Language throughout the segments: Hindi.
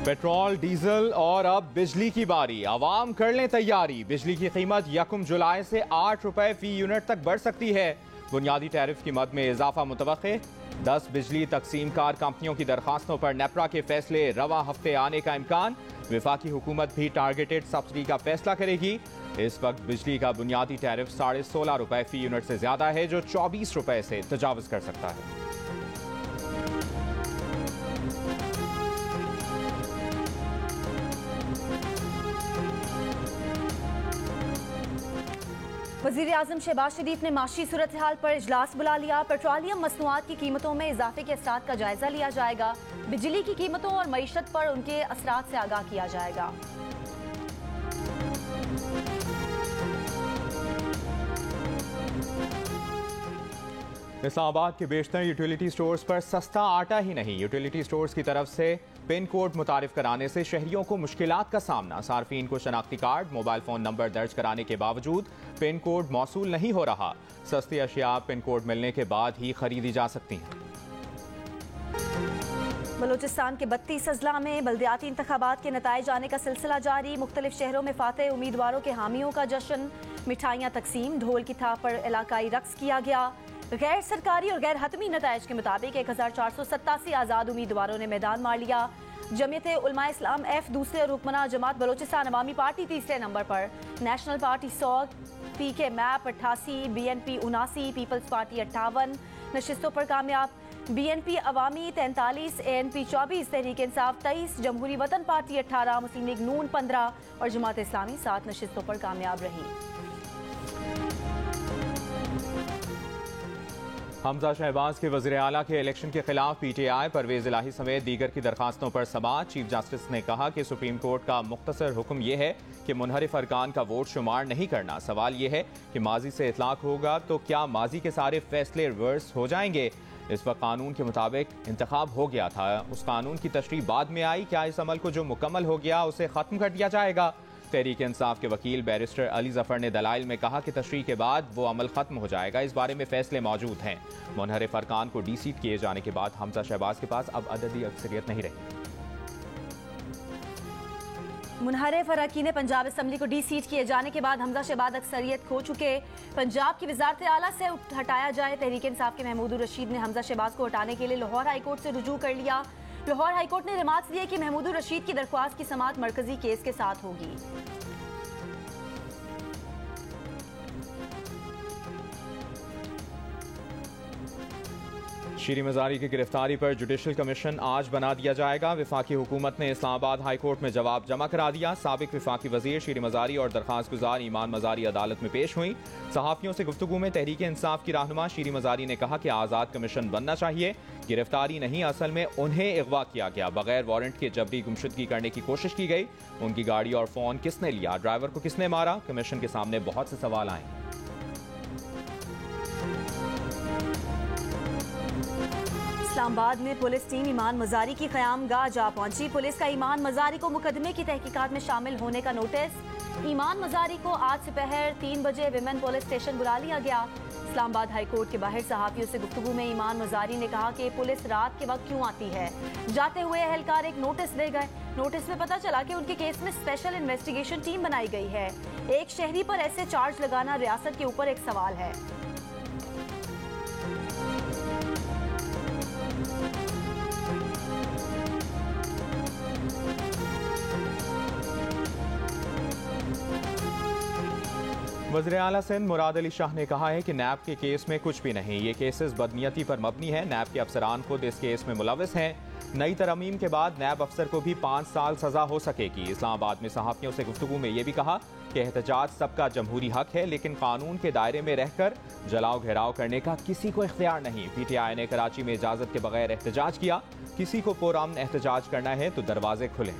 पेट्रोल, डीजल और अब बिजली की बारी। आवाम कर लें तैयारी। बिजली की कीमत 1 जुलाई से 8 रुपए फी यूनिट तक बढ़ सकती है। बुनियादी टैरिफ की मद में इजाफा मुतवक्के। 10 बिजली तकसीम कार कंपनियों की दरखास्तों पर नेपरा के फैसले रवा हफ्ते आने का इम्कान। विफाकी हुकूमत भी टारगेटेड सब्सिडी का फैसला करेगी। इस वक्त बिजली का बुनियादी टैरिफ 16.5 रुपए फी यूनिट से ज्यादा है, जो 24 रुपए से तजावज कर सकता है। वज़ीर आज़म शहबाज शरीफ ने माशी सूरत हाल पर इजलास बुला लिया। पेट्रोलियम मसनूआत की कीमतों में इजाफे के असरात का जायजा लिया जाएगा। बिजली की कीमतों और मईशत पर उनके असरात से आगाह किया जाएगा। इस्लामाबाद के बेशतर यूटिलिटी स्टोर्स पर सस्ता आटा ही नहीं, यूटिलिटी स्टोर्स की तरफ से पिन कोड मुतारिफ कराने से शहरियों को मुश्किलात का सामना। सार्फिन को शनाख्ती कार्ड, मोबाइल फोन नंबर दर्ज कराने के बावजूद पिन कोड मौसूल नहीं हो रहा। सस्ती अशिया पिन कोड मिलने के बाद ही खरीदी जा सकती हैं। बलूचिस्तान के 32 अजला में बल्दियाती इंतखाबात के नताइज आने का सिलसिला जारी। मुख्तलिफ शहरों में फातेह उम्मीदवारों के हामियों का जश्न, मिठाइयाँ तकसीम, ढोल की थाप पर इलाकाई रक्स किया गया। गैर सरकारी और गैर हतमी नताइज के मुताबिक 1487 आज़ाद उम्मीदवारों ने मैदान मार लिया। जमीयत उलमा इस्लाम एफ दूसरे और रुकमना जमात बलोचिस्तान अवामी पार्टी तीसरे नंबर पर, नेशनल पार्टी 100, पीके मैप 88, BNP 79, पीपल्स पार्टी 58 नशिस्तों पर कामयाब। BNP अवामी 43, ANP 24, तहरीक इंसाफ 23, जमहूरी वतन पार्टी 18, मुस्लिम लीग नून 15 और जमात इस्लामी 7 नशिस्तों पर कामयाब रही। हमजा शहबाज के वज़ीर आला के इलेक्शन के खिलाफ PTI, परवेज इलाही समेत दीगर की दरखास्तों पर समाअत। चीफ जस्टिस ने कहा कि सुप्रीम कोर्ट का मुख्तसर हुक्म यह है कि मुनहरिफ अरकान का वोट शुमार नहीं करना। सवाल यह है कि माजी से इतलाक होगा तो क्या माजी के सारे फैसले रिवर्स हो जाएंगे? इस वक्त कानून के मुताबिक इंतखाब हो गया था, उस कानून की तशरीह बाद में आई। क्या इस अमल को जो मुकम्मल हो गया उसे खत्म कर दिया जाएगा? तहरीक इंसाफ के वकील बैरिस्टर अली जफर ने दलाइल में कहा कि तशरीह के बाद वो अमल खत्म हो जाएगा। इस बारे में फैसले मौजूद हैं। मुनहरिफ अरकान को डीसीट किए जाने के बाद हमजा शहबाज के पास अब अददी अक्सरियत नहीं रही। मुनहरिफ अरकान पंजाब असम्बली को डीसीट किए जाने के बाद हमजा शहबाज अक्सरियत खो चुके। पंजाब की वजारत आला से हटाया जाए। तहरीक इंसाफ के महमूद रशीद ने हमजा शहबाज को हटाने के लिए लाहौर हाईकोर्ट से रुजू कर लिया। लाहौर हाईकोर्ट ने रिमार्क्स दिए कि महमूद रशीद की दरख्वास्त की समाअत मरकजी केस के साथ होगी। शीरी मजारी की गिरफ्तारी पर जुडिशल कमीशन आज बना दिया जाएगा। विफाकी हुकूमत ने इस्लामाबाद हाई कोर्ट में जवाब जमा करा दिया। साबिक विफाकी वजीर शीरी मजारी और दरखास्त गुजार ईमान मजारी अदालत में पेश हुई। सहाफियों से गुफ्तगू में तहरीक इंसाफ की रहनुमा शीरी मजारी ने कहा कि आज़ाद कमीशन बनना चाहिए। गिरफ्तारी नहीं, असल में उन्हें अगवा किया गया। बगैर वारंट के जबरी गुमशुदगी करने की कोशिश की गई। उनकी गाड़ी और फोन किसने लिया? ड्राइवर को किसने मारा? कमीशन के सामने बहुत से सवाल आए। इस्लामाबाद में पुलिस टीम ईमान मजारी की क़यामगाह जा पहुंची। पुलिस का ईमान मजारी को मुकदमे की तहकीकात में शामिल होने का नोटिस। ईमान मजारी को आज दोपहर 3 बजे विमेन पुलिस स्टेशन बुला लिया गया। इस्लामाबाद हाई कोर्ट के बाहर सहाफियों से गुफ्तगू में ईमान मजारी ने कहा कि पुलिस रात के वक्त क्यों आती है। जाते हुए एहलकार एक नोटिस दे गए। नोटिस में पता चला कि उनके केस में स्पेशल इन्वेस्टिगेशन टीम बनाई गई है। एक शहरी पर ऐसे चार्ज लगाना रियासत के ऊपर एक सवाल है। वज़ीर आला सिंध मुराद अली शाह ने कहा है कि नैब के केस में कुछ भी नहीं, ये केसेस बदनीयती पर मबनी है। नैब के अफसरान खुद इस केस में मुलविस हैं। नई तरमीम के बाद नैब अफसर को भी 5 साल सजा हो सकेगी। इस्लामाबाद में सहाफियों से गुफ्तगू में ये भी कहा कि एहतजाज सबका जमहूरी हक है, लेकिन कानून के दायरे में रहकर जलाओ घेराव करने का किसी को इख्तियार नहीं। PTI ने कराची में इजाजत के बगैर एहतजाज किया। किसी को पुरअमन एहतजाज करना है तो दरवाजे खुले।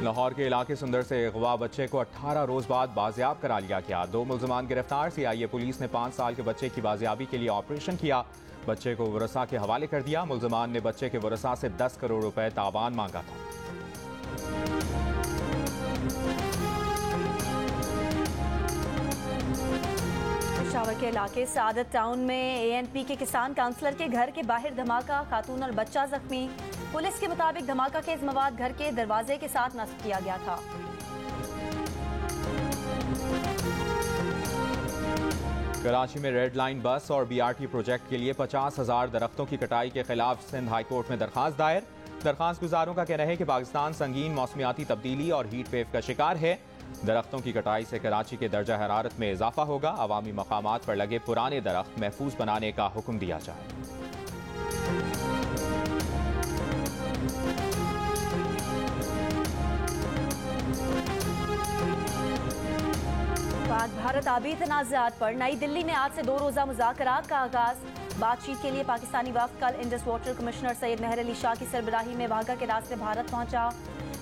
लाहौर के इलाके सुंदर से अगवा बच्चे को 18 रोज बाद बाजियाब करा लिया गया। 2 मुल्ज़िमान गिरफ्तार। CIA पुलिस ने 5 साल के बच्चे की बाजियाबी के लिए ऑपरेशन किया। बच्चे को वरसा के हवाले कर दिया। मुल्ज़िमान ने बच्चे के वरसा से 10 करोड़ रुपए तावान मांगा था। पेशावर के इलाके सादत टाउन में ANP के किसान काउंसलर के घर के बाहर धमाका, खातून और बच्चा जख्मी। पुलिस के मुताबिक धमाका खेज मवाद घर के दरवाजे के साथ नस्ब किया गया था। कराची में रेड लाइन बस और BRT प्रोजेक्ट के लिए 50,000 दरख्तों की कटाई के खिलाफ सिंध हाई कोर्ट में दरखास्त दायर। दरखास्त गुजारों का कहना है कि पाकिस्तान संगीन मौसमियाती तब्दीली और हीट वेव का शिकार है। दरख्तों की कटाई से कराची के दर्जा हरारत में इजाफा होगा। अवामी मकामात पर लगे पुराने दरख्त महफूज बनाने का हुक्म दिया जाए। पाक भारत आबी तनाज़ात पर नई दिल्ली में आज से 2 रोज़ा मुज़ाकरात का आगाज। बातचीत के लिए पाकिस्तानी वफ़द कल इंडस वाटर कमिश्नर सैयद मेहर अली शाह की सरबराही में वाघा के रास्ते भारत पहुंचा।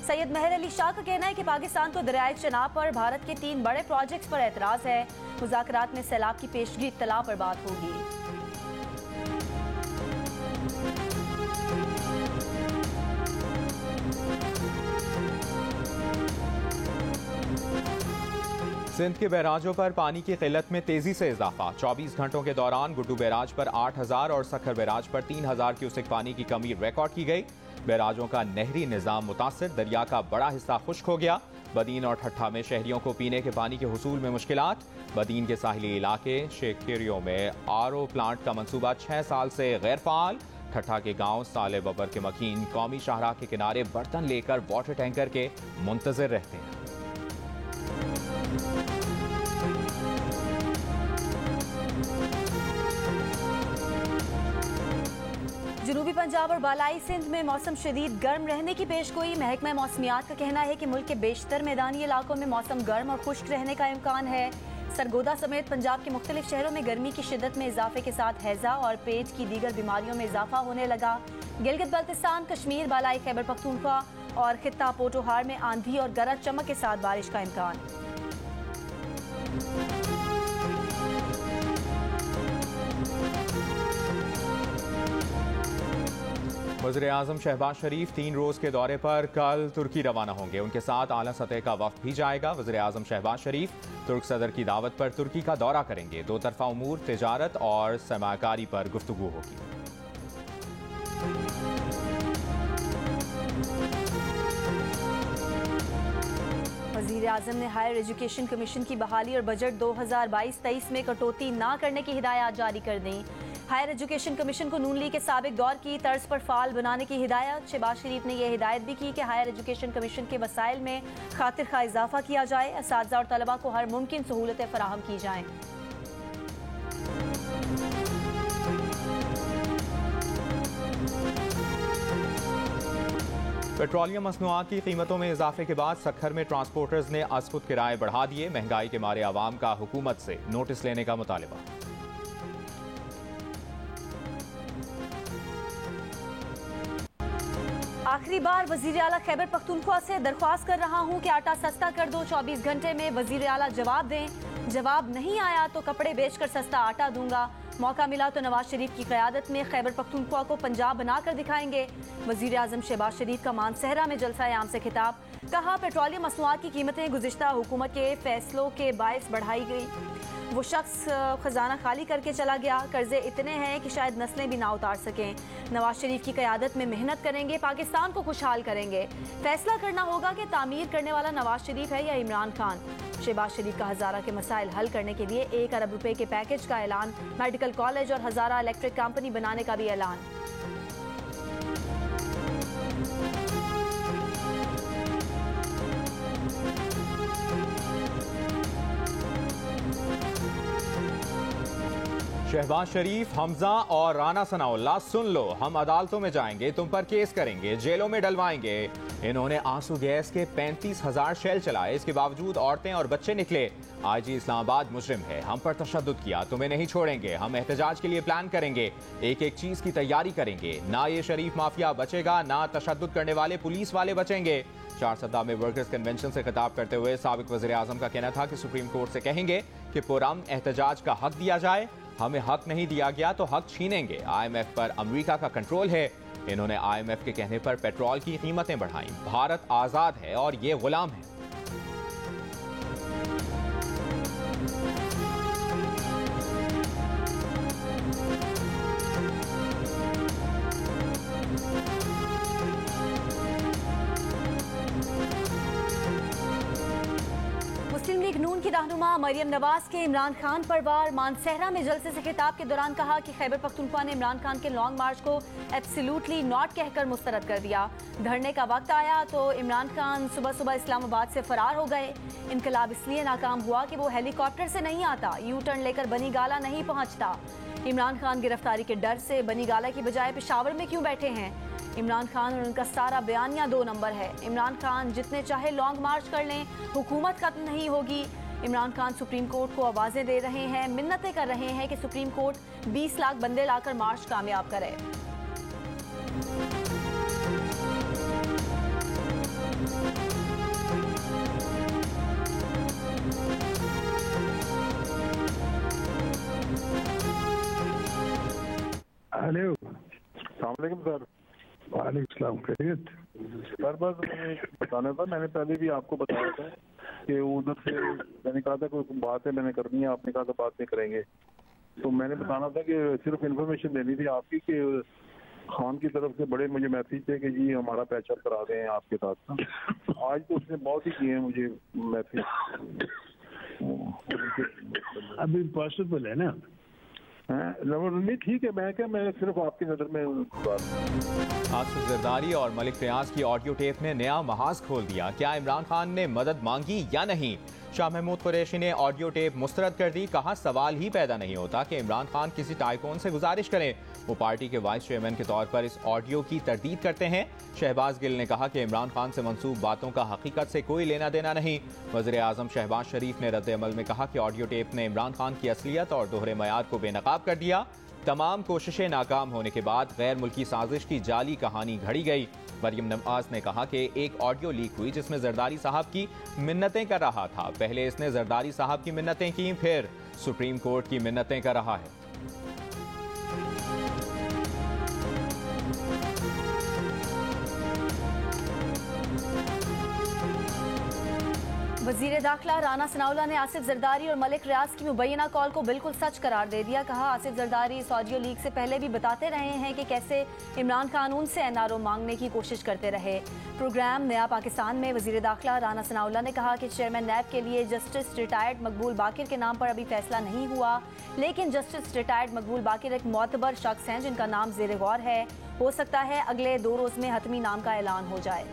सैयद मेहर अली शाह का कहना है कि पाकिस्तान को दरियाए चनाब पर भारत के 3 बड़े प्रोजेक्ट्स पर एतराज़ है। मुज़ाकरात में सैलाब की पेशगी इत्तला पर बात होगी। सिंध के बैराजों पर पानी की किल्लत में तेजी से इजाफा। 24 घंटों के दौरान गुड्डू बैराज पर 8,000 और सखर बैराज पर 3,000 क्यूसेक पानी की कमी रिकॉर्ड की गई। बैराजों का नहरी निजाम मुतासिर, दरिया का बड़ा हिस्सा खुश्क हो गया। बदीन और ठट्ठा में शहरियों को पीने के पानी के हुसूल में मुश्किलात। बदीन के साहिली इलाके शेखेरियों में RO प्लांट का मंसूबा 6 साल से गैर फाल। ठट्ठा के गांव साले बबर के मकीन कौमी शाहराह के किनारे बर्तन लेकर वाटर टैंकर के मुंतजर रहते हैं। जनूबी पंजाब और बालाई सिंध में मौसम शदीद गर्म रहने की पेशगोई। महकमा मौसमियात का कहना है कि मुल्क के बेशतर मैदानी इलाकों में मौसम गर्म और खुश्क रहने का इम्कान है। सरगोदा समेत पंजाब के मुख्तलिफ शहरों में गर्मी की शिद्दत में इजाफे के साथ हैजा और पेट की दीगर बीमारियों में इजाफा होने लगा। गिलगित बल्तिस्तान, कश्मीर, बालाई खैबर पख्तूनख्वा और खित्ता पोटोहार में आंधी और गरज चमक के साथ बारिश का इम्कान। वज़ीर-ए-आज़म शहबाज शरीफ 3 रोज़ के दौरे पर कल तुर्की रवाना होंगे। उनके साथ आला सतह का वफ़द भी जाएगा। वज़ीर-ए-आज़म शहबाज शरीफ तुर्क सदर की दावत पर तुर्की का दौरा करेंगे। 2 तरफ़ा उमूर, तिजारत और सरमायाकारी पर गुफ्तगू होगी। वज़ीर-ए-आज़म ने हायर एजुकेशन कमीशन की बहाली और बजट 2022-23 में कटौती न करने की हिदायत जारी कर दी। हायर एजुकेशन कमीशन को नून लीग के साबिक दौर की तर्ज पर फाल बनाने की हिदायत। शहबाज शरीफ ने यह हिदायत भी की कि हायर एजुकेशन कमीशन के वसाइल में खातिर खा इजाफा किया जाए। असातिज़ा और तलबा को हर मुमकिन सहूलतें फराहम की जाएँ। पेट्रोलियम मसनूआत की कीमतों में इजाफे के बाद सखर में ट्रांसपोर्टर्स ने अज़खुद किराए बढ़ा दिए। महंगाई के मारे आवाम का हुकूमत से नोटिस लेने का मुतालबा। आखिरी बार वज़ीर आला खैबर पख्तूनख्वा से दरख्वास्त कर रहा हूं कि आटा सस्ता कर दो। 24 घंटे में वज़ीर आला जवाब दें। जवाब नहीं आया तो कपड़े बेचकर सस्ता आटा दूंगा। मौका मिला तो नवाज शरीफ की क़यादत में खैबर पख्तूनख्वा को पंजाब बनाकर दिखाएंगे। वज़ीर आज़म शहबाज शरीफ का मानसहरा में जलसा आम से खिताब। कहा, पेट्रोलियम मसनूआत की कीमतें गुज़िश्ता हुकूमत के फैसलों के बायस बढ़ाई गई। वो शख्स खजाना खाली करके चला गया। कर्जे इतने हैं कि शायद नस्लें भी ना उतार सकें। नवाज शरीफ की क़यादत में मेहनत करेंगे, पाकिस्तान को खुशहाल करेंगे। फैसला करना होगा कि तामीर करने वाला नवाज शरीफ है या इमरान खान। शहबाज शरीफ का हज़ारा के मसाइल हल करने के लिए 1 अरब रुपए के पैकेज का ऐलान। मेडिकल कॉलेज और हज़ारा इलेक्ट्रिक कंपनी बनाने का भी ऐलान। शहबाज शरीफ, हमजा और राना सनाउल्लाह, सुन लो, हम अदालतों में जाएंगे, तुम पर केस करेंगे, जेलों में डलवाएंगे। इन्होंने आंसू गैस के 35,000 शेल चलाए। इसके बावजूद औरतें और बच्चे निकले। IG इस्लामाबाद मुजरिम है, हम पर तशद्दुद किया, तुम्हें नहीं छोड़ेंगे। हम एहतजाज के लिए प्लान करेंगे, एक एक चीज की तैयारी करेंगे। ना ये शरीफ माफिया बचेगा, ना तशद्दुद करने वाले पुलिस वाले बचेंगे। चारसद्दा में वर्कर्स कन्वेंशन से खिताब करते हुए साबिक वज़ीर आज़म का कहना था कि सुप्रीम कोर्ट से कहेंगे कि पुरअमन एहतजाज का हक दिया जाए। हमें हक नहीं दिया गया तो हक छीनेंगे। IMF पर अमेरिका का कंट्रोल है। इन्होंने IMF के कहने पर पेट्रोल की कीमतें बढ़ाई। भारत आजाद है और ये गुलाम है। मरियम नवाज के इमरान खान पर वार। मानसहरा में जलसे से खिताब के दौरान कहा कि खैबर पख्तूनख्वा ने इमरान खान के लॉन्ग मार्च को एब्सोल्युटली नॉट कहकर मुस्तरद कर दिया। धरने का वक्त आया तो इमरान खान सुबह सुबह इस्लामाबाद से फरार हो गए। इनकलाब इसलिए नाकाम हुआ कि वो हेलीकॉप्टर से नहीं आता, यू टर्न लेकर बनी गाला नहीं पहुंचता। इमरान खान गिरफ्तारी के डर से बनी गाला की बजाय पेशावर में क्यों बैठे हैं? इमरान खान और उनका सारा बयानिया 2 नंबर है। इमरान खान जितने चाहे लॉन्ग मार्च कर लें, हुकूमत खत्म नहीं होगी। इमरान खान सुप्रीम कोर्ट को आवाजें दे रहे हैं, मिन्नतें कर रहे हैं कि सुप्रीम कोर्ट 20 लाख बंदे लाकर मार्च कामयाब करे। हेलो, अस्सलाम सर। वालेकुम खैरियत सर बस मैंने बताना था, मैंने पहले भी आपको बताया था कि उधर से मैंने कहा था कोई बात है मैंने करनी है, आपने कहा था बात नहीं करेंगे। तो मैंने बताना था कि सिर्फ इन्फॉर्मेशन देनी थी आपकी कि खान की तरफ से बड़े मुझे मैसेज थे कि जी हमारा पैचअप करा दें आपके साथ। आज तो उसने बहुत ही किए हैं मुझे मैसेज। अभी पॉसिबल है ना? नहीं ठीक है, मैं सिर्फ आपकी नज़र में आसिफ जरदारी और मलिक रियाज की ऑडियो टेप ने नया महाज खोल दिया। क्या इमरान खान ने मदद मांगी या नहीं? शाह महमूद कुरैशी ने ऑडियो टेप मुस्तरद कर दी। कहा सवाल ही पैदा नहीं होता कि इमरान खान किसी टाइकून से गुजारिश करें। वो पार्टी के वाइस चेयरमैन के तौर पर इस ऑडियो की तरदीद करते हैं। शहबाज गिल ने कहा कि इमरान खान से मंसूब बातों का हकीकत से कोई लेना देना नहीं। वज़ीर आज़म शहबाज शरीफ ने रद्द अमल में कहा कि ऑडियो टेप ने इमरान खान की असलियत और दोहरे मयार को बेनकाब कर दिया। तमाम कोशिशें नाकाम होने के बाद गैर मुल्की साजिश की जाली कहानी घड़ी गई। मरियम नवाज ने कहा कि एक ऑडियो लीक हुई जिसमें जरदारी साहब की मिन्नतें कर रहा था। पहले इसने जरदारी साहब की मिन्नतें की, फिर सुप्रीम कोर्ट की मिन्नतें कर रहा है। वजीर दाखिला राना सनाउल्लाह ने आसिफ जरदारी और मलिक रियाज की मुबैना कॉल को बिल्कुल सच करार दे दिया। कहा आसिफ जरदारी इस ऑडियो लीक से पहले भी बताते रहे हैं कि कैसे इमरान खान उनसे एनआरओ मांगने की कोशिश करते रहे। प्रोग्राम नया पाकिस्तान में वजीर दाखिला राना सनाउल्लाह ने कहा कि चेयरमैन नैब के लिए जस्टिस रिटायर्ड मकबूल बाकिर के नाम पर अभी फैसला नहीं हुआ, लेकिन जस्टिस रिटायर्ड मकबूल बाकिर एक मोतबर शख्स हैं जिनका नाम ज़ेर गौर है। हो सकता है अगले 2 रोज में हतमी नाम का ऐलान हो जाए।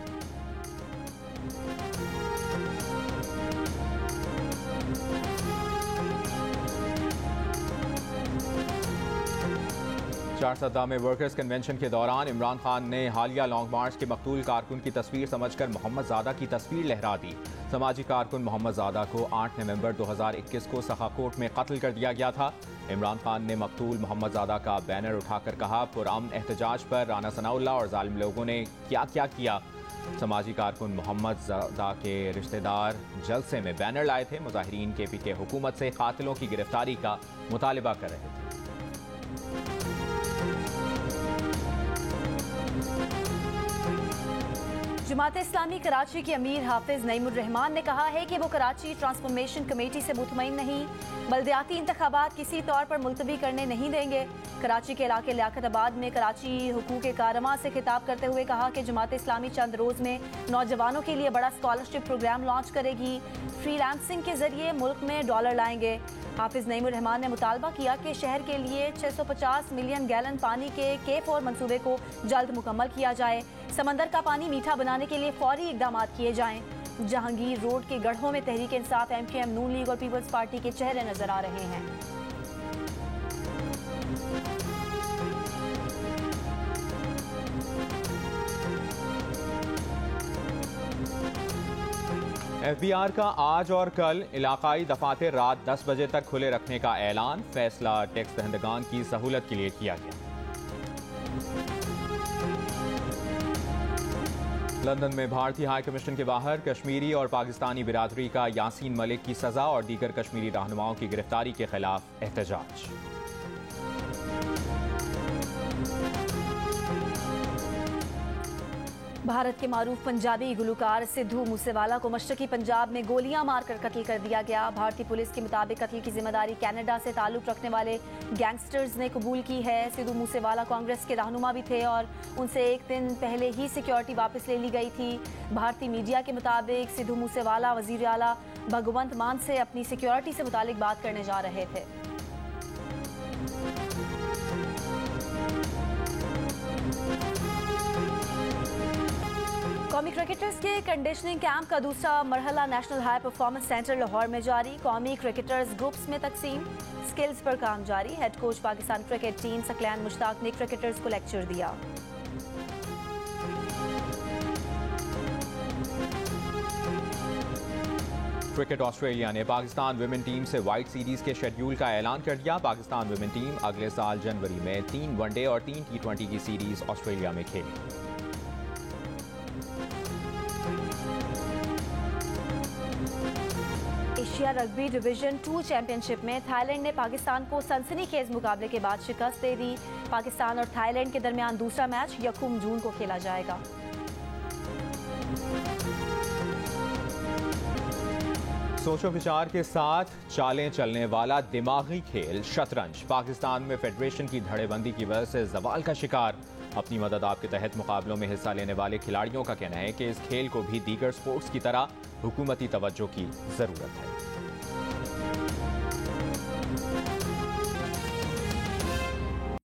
चारसदा में वर्कर्स कन्वेंशन के दौरान इमरान खान ने हालिया लॉन्ग मार्च के मकतूल कारकुन की तस्वीर समझकर मोहम्मद ज़ादा की तस्वीर लहरा दी। समाजी कारकुन मोहम्मद ज़ादा को 8 नवंबर 2021 को सखाकोट में कत्ल कर दिया गया था। इमरान खान ने मकतूल मोहम्मद ज़ादा का बैनर उठाकर कहा पुरअमन एहतजाज पर राना सनाउल्लाह और जालिम लोगों ने क्या क्या किया। समाजी कारकुन मोहम्मद ज़ादा के रिश्तेदार जलसे में बैनर लाए थे। मुजाहिरीन KPK हुकूमत से कातिलों की गिरफ्तारी का मुतालबा कर रहे थे। जमात इस्लामी कराची के अमीर हाफिज नईमुर रहमान ने कहा है कि वो कराची ट्रांसफॉर्मेशन कमेटी से मुतमईन नहीं, बल्दियाती इंतखाबात किसी तौर पर मुलतवी करने नहीं देंगे। कराची के इलाके लियाकताबाद में कराची हुकूक कारवां से खिताब करते हुए कहा कि जमात इस्लामी चंद रोज में नौजवानों के लिए बड़ा स्कॉलरशिप प्रोग्राम लॉन्च करेगी। फ्रीलांसिंग के जरिए मुल्क में डॉलर लाएंगे। हाफिज नईमुर रहमान ने मुतालबा किया कि शहर के लिए 650 मिलियन गैलन पानी के K4 मंसूबे को जल्द मुकम्मल किया जाए। समंदर का पानी मीठा बनाने के लिए फौरी इकदाम किए जाएं। जहांगीर रोड के गढ़ों में तहरीक इंसाफ, MKM, नून लीग और पीपल्स पार्टी के चेहरे नजर आ रहे हैं। FBR का आज और कल इलाकाई दफातर रात 10 बजे तक खुले रखने का ऐलान। फैसला टैक्स दहंदगान की सहूलत के लिए किया गया। लंदन में भारतीय हाई कमीशन के बाहर कश्मीरी और पाकिस्तानी बिरादरी का यासीन मलिक की सजा और दीगर कश्मीरी रहनुमाओं की गिरफ्तारी के खिलाफ एहतजाज। भारत के मारूफ पंजाबी गुलकार सिद्धू मूसेवाला को मशरकी पंजाब में गोलियां मारकर कत्ल कर दिया गया। भारतीय पुलिस के मुताबिक कत्ल की जिम्मेदारी कनाडा से ताल्लुक रखने वाले गैंगस्टर्स ने कबूल की है। सिद्धू मूसेवाला कांग्रेस के रहनुमा भी थे और उनसे एक दिन पहले ही सिक्योरिटी वापस ले ली गई थी। भारतीय मीडिया के मुताबिक सिद्धू मूसेवाला वजीर आला भगवंत मान से अपनी सिक्योरिटी से मुतालिक बात करने जा रहे थे। कौमी क्रिकेटर्स के कंडीशनिंग कैंप का दूसरा मरहला national high performance centre Lahore में जारी। कौमी क्रिकेटर्स ग्रुप्स में तकसीम, स्किल्स पर काम जारी। Head coach Pakistan cricket team Saqlain Mushtaq ने क्रिकेटर्स को लेक्चर दिया। क्रिकेट ऑस्ट्रेलिया ने पाकिस्तान विमेन टीम से वाइट सीरीज के शेड्यूल का ऐलान कर दिया। पाकिस्तान विमेन टीम अगले साल जनवरी में 3 वनडे और 3 T20 की सीरीज ऑस्ट्रेलिया में खेलेगी। एशिया रग्बी डिवीजन 2 चैंपियनशिप में थाईलैंड ने पाकिस्तान को सनसनीखेज मुकाबले के बाद शिकस्त दे दी। पाकिस्तान और थाईलैंड के दरमियान दूसरा मैच 1 जून को खेला जाएगा। सोचो विचार के साथ चालें चलने वाला दिमागी खेल शतरंज पाकिस्तान में फेडरेशन की धड़ेबंदी की वजह से जवाल का शिकार। अपनी मदद आपके तहत मुकाबलों में हिस्सा लेने वाले खिलाड़ियों का कहना है कि इस खेल को भी दीगर स्पोर्ट्स की तरह हुकूमती तवज्जो की जरूरत है।